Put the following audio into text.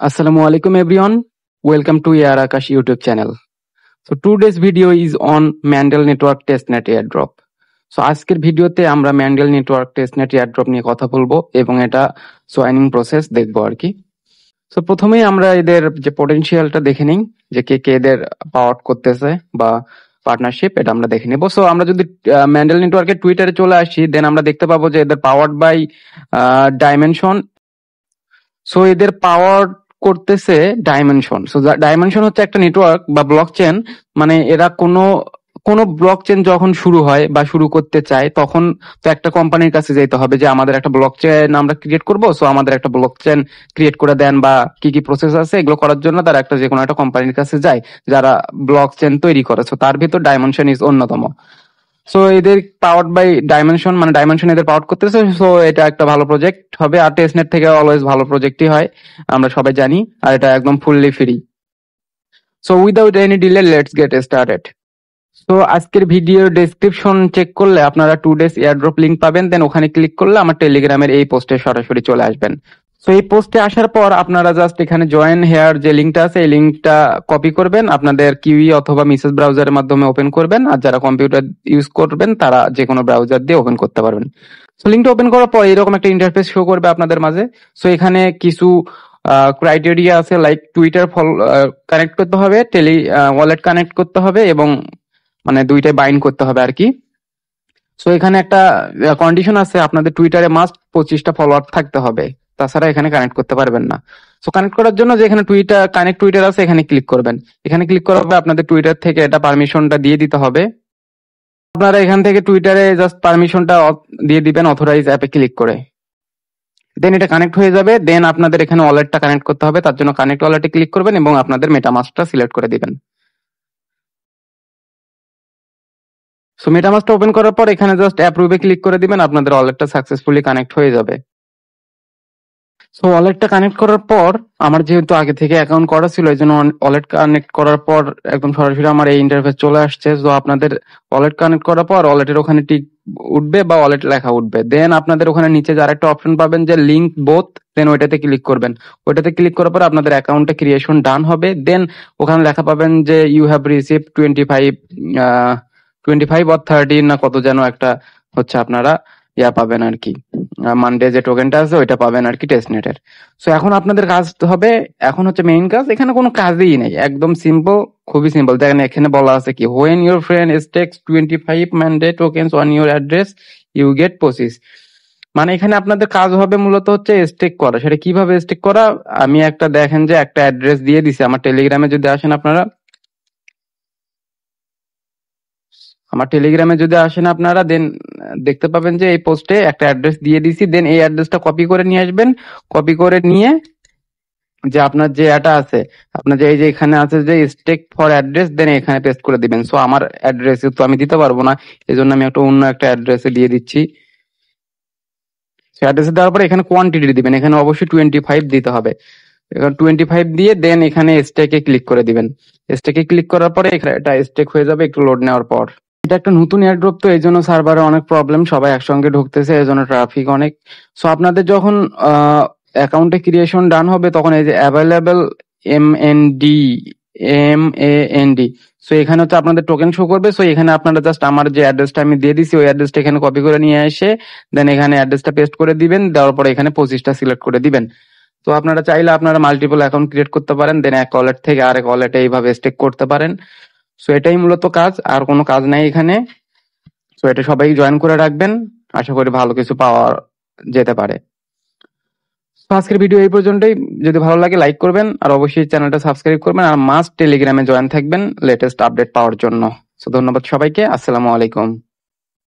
Assalamu alaikum everyone. Welcome to AR Akash YouTube channel. So today's video is on Mandel Network Testnet Airdrop. So আজকের ভিডিওতে আমরা Mandel Network Testnet Airdrop নিয়ে কথা বলবো এবং এটা জয়েনিং প্রসেস দেখবো আর কি। সো প্রথমেই আমরা এদের যে পটেনশিয়ালটা দেখে নিই যে কে কে এদের পাওয়ার করতেছে বা পার্টনারশিপ, এটা আমরা দেখে নেবো। সো আমরা যদি ম্যান্ডেল নেটওয়ার্কের টুইটারে চলে আসি, দেন আমরা দেখতে পাবো যে এদের পাওয়ার্ড বাই ডাইমেনশন। সো এদের পাওয়ার করতেছে ডাইমেনশন। সো ডাইমেনশন হচ্ছে একটা নেটওয়ার্ক বা ব্লক চেন, মানে এরা কোনো ব্লক চেন যখন শুরু হয় বা শুরু করতে চায় তখন তো একটা কোম্পানির কাছে যেতে হবে যে আমাদের একটা ব্লক চেন আমরা ক্রিয়েট করবো, সো আমাদের একটা ব্লক চেন ক্রিয়েট করে দেন বা কি কি প্রসেস আছে এগুলো করার জন্য তারা একটা যে কোনো একটা কোম্পানির কাছে যায় যারা ব্লক চেন তৈরি করে। সো তার ভিতর ডাইমেনশন ইজ অন্যতম। সো এদের পাওয়ার্ড বাই ডাইমেনশন, মানে ডাইমেনশন এদের পাওয়ার করতেছে। সো এটা একটা ভালো প্রজেক্ট হবে, আর টেস্টনেট থেকে অলওয়েজ ভালো প্রজেক্টই হয়, আমরা সবাই জানি, আর এটা একদম fully free. So without any delay let's get started. So আজকের ভিডিওর ডেসক্রিপশন চেক করলে আপনারা 2 days এয়ারড্রপ লিংক পাবেন, দেন ওখানে ক্লিক করলে আমার টেলিগ্রামের এই পোস্টে সরাসরি চলে আসবেন। সো এই পোস্টে আসার পর আপনারা জাস্ট এখানে জয়েন হেয়ার যে লিঙ্কটা আছে এই লিঙ্কটা কপি করবেন, আপনাদের কিউই অথবা মিসেস ব্রাউজারের মাধ্যমে ওপেন করবেন, আর যারা কম্পিউটার ইউজ করবেন তারা যে কোনো ব্রাউজার দিয়ে ওপেন করতে পারবেন। সো লিঙ্কটা ওপেন করার পর এরকম একটা ইন্টারফেস শো করবে আপনাদের মাঝে। সো এখানে কিছু ক্রাইটেরিয়া আছে, লাইক টুইটার কানেক্ট করতে হবে, ওয়ালেট কানেক্ট করতে হবে এবং মানে দুইটাই বাইন্ড করতে হবে আর কি। সো এখানে একটা কন্ডিশন আছে, আপনাদের টুইটারে মাস্ট 25টা ফলোয়ার থাকতে হবে, তাছাড়া এখানে কানেক্ট করতে পারবেন না। সো কানেক্ট করার জন্য যে এখানে কানেক্ট টুইটার আছে এখানে ক্লিক করবেন। এখানে ক্লিক করার পর আপনাদের টুইটার থেকে এটা পারমিশনটা দিয়ে দিতে হবে। আপনারা এখান থেকে টুইটারে জাস্ট পারমিশনটা দিয়ে দিবেন অথরাইজ অ্যাপে ক্লিক করে, দেন এটা কানেক্ট হয়ে যাবে। দেন আপনাদের এখানে ওয়ালেটটা কানেক্ট করতে হবে, তার জন্য কানেক্ট ওয়ালেটে ক্লিক করবেন এবং আপনাদের মেটামাস্কটা সিলেক্ট করে দিবেন। সো মেটামাস্কটা ওপেন করার পর এখানে জাস্ট অ্যাপ্রুভে ক্লিক করে দিবেন, আপনাদের ওয়ালেটটা সাকসেসফুলি কানেক্ট হয়ে যাবে। সো ওয়ালেটটা কানেক্ট করার পর আমার যেহেতু আগে থেকে অ্যাকাউন্ট করা ছিল এই জন্য ওয়ালেট কানেক্ট করার পর একদম সরাসরি আমার এই ইন্টারফেস চলে আসছে। সো আপনাদের ওয়ালেট কানেক্ট করার পর ওয়ালেটের ওখানে টিক উঠবে বা ওয়ালেট লেখা উঠবে, দেন আপনাদের ওখানে নিচে যার একটা অপশন পাবেন যে লিঙ্ক বোথ, দেন ওইটাতে ক্লিক করবেন। ওইটাতে ক্লিক করার পর আপনাদের অ্যাকাউন্টে ক্রিয়েশন ডান হবে। দেন ওখানে লেখা পাবেন যে ইউ হ্যাভ রিসিভ 25 অর 30 না কত যেন একটা হচ্ছে আপনারা পাবেন আর কি, মানডে যে টোকেনটা আছে ওইটা পাবেন আর কি টেস্টনেটের। সো এখন আপনাদের কাজ হবে, এখন হচ্ছে মেইন কাজ, এখানে কোনো কাজই নেই, একদম সিম্পল, খুবই সিম্পল। দেখেন এখানে বলা আছে কি, when your friend stakes 25 Monday tokens on your address you get 25। মানে এখানে আপনাদের কাজ হবে মূলত হচ্ছে স্টেক করা। সেটা কিভাবে স্টেক করা, আমি একটা দেখেন যে একটা অ্যাড্রেস দিয়ে দিছি আমার টেলিগ্রামে, যদি আসেন আপনারা আমার টেলিগ্রামে যদি আসেন আপনারা, দেন দেখতে পাবেন যে এই পোস্টে একটা অ্যাড্রেস দিয়ে দিছি। দেন এই অ্যাড্রেসটা কপি করে নিয়ে আসবেন, কপি করে নিয়ে যে আপনার যে এটা আছে, আপনার যে এই যে এখানে আছে যে স্টেক ফর অ্যাড্রেস, দেন এখানে পেস্ট করে দিবেন। সো আমার অ্যাড্রেসে তো আমি দিতে পারবো না, এই জন্য আমি একটা অন্য একটা অ্যাড্রেসে দিয়ে দিচ্ছি। সেই অ্যাড্রেসে দেওয়ার পরে এখানে কোয়ান্টিটি দিবেন, এখানে অবশ্যই 25 দিতে হবে। এখানে 25 দিয়ে দেন এখানে স্টেকে ক্লিক করে দিবেন। স্টেকে ক্লিক করার পরে এটা স্টেক হয়ে যাবে একটু লোড নেওয়ার পর। এটা একটা নতুন এয়ারড্রপ তো এই জন্য সার্ভারে অনেক প্রবলেম, সবাই একসঙ্গে ঢুকতেছে এই জন্য ট্রাফিক অনেক। সো আপনাদের যখন অ্যাকাউন্টে ক্রিয়েশন ডান হবে তখন এই যে অ্যাভেলেবেল MAND, সো এখানে হচ্ছে আপনাদের টোকেন শো করবে। সো এখানে আপনারা জাস্ট আমার যে অ্যাড্রেসটা আমি দিয়ে দিছি ওই অ্যাড্রেসটা এখানে কপি করে নিয়ে এসে দেন এখানে অ্যাড্রেসটা পেস্ট করে দিবেন, দেওয়ার পরে এখানে 25টা সিলেক্ট করে দিবেন। তো আপনারা চাইলে আপনারা মাল্টিপল অ্যাকাউন্ট ক্রিয়েট করতে পারেন, দেন এক ওয়ালেট থেকে আরেক ওয়ালেটে এইভাবে স্টেক করতে পারেন। সো এটাই মূলত কাজ, আর কোনো কাজ নাই এখানে। সো এটা সবাই জয়েন করে রাখবেন, আশা করি ভালো কিছু পাওয়া যেতে পারে। তো আজকের ভিডিও এই পর্যন্তই, যদি ভালো লাগে লাইক করবেন আর অবশ্যই চ্যানেলটা সাবস্ক্রাইব করবেন, আর মাস্ট টেলিগ্রামে জয়েন থাকবেন লেটেস্ট আপডেট পাওয়ার জন্য। সো ধন্যবাদ সবাইকে, আসসালামু আলাইকুম।